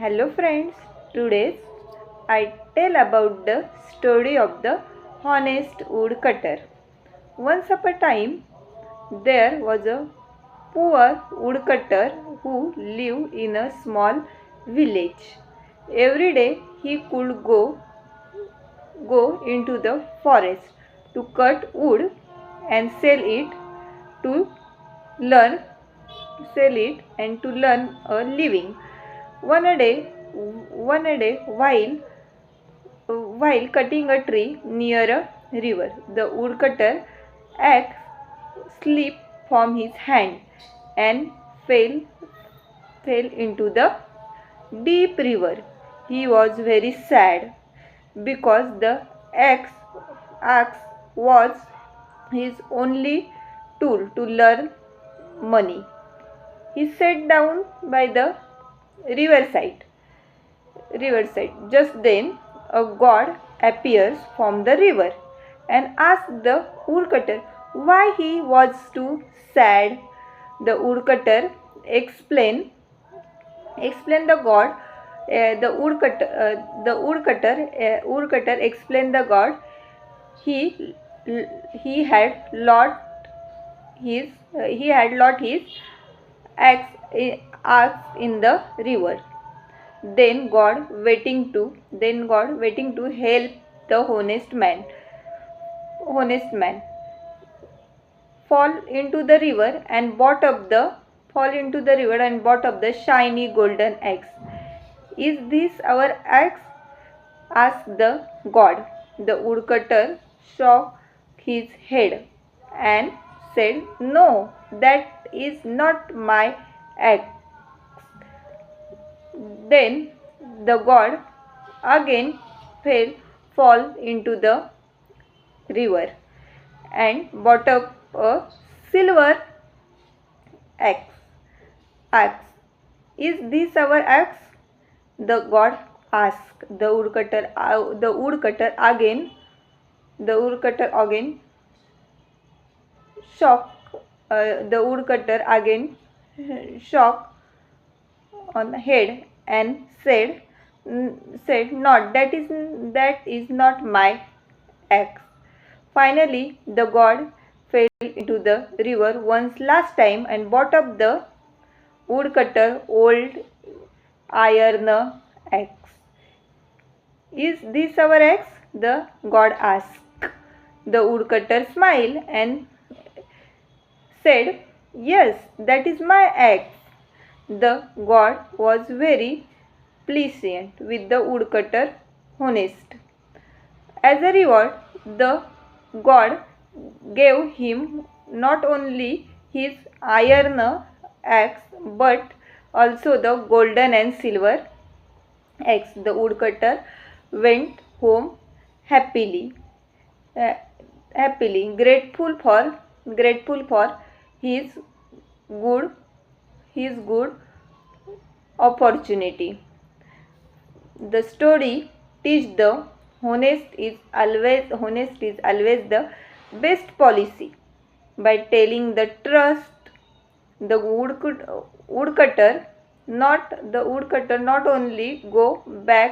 Hello friends, today I tell about the story of the honest woodcutter. Once upon a time, there was a poor woodcutter who lived in a small village. Every day he could go into the forest to cut wood and to learn sell it and to learn a living. One a day, while cutting a tree near a river, the woodcutter axe slipped from his hand and fell into the deep river. He was very sad because the axe was his only tool to learn money. He sat down by the riverside. Just then, a god appears from the river and asks the woodcutter why he was too sad. The woodcutter explained the god. Woodcutter explained the god he he had lost his axe in the river. Then God waiting to help the honest man fall into the river and bought up the shiny golden axe. Is this our axe? Asked the god. The woodcutter shook his head and said, "No, that is not my axe." Then the god again fall into the river and brought up a silver axe. Axe. Is this our axe? The god asked. The woodcutter again shock. The woodcutter again shock on the head and said not that is not my axe. Finally the god fell into the river once last time and brought up the woodcutter old iron axe. Is this our axe? The god asked. The woodcutter smiled and said, "Yes, that is my axe." The god was very pleased with the woodcutter honest. As a reward, the god gave him not only his iron axe but also the golden and silver axe. The woodcutter went home happily, grateful for his good opportunity. The story teach the honest is always the best policy. By telling the trust, the woodcutter not only go back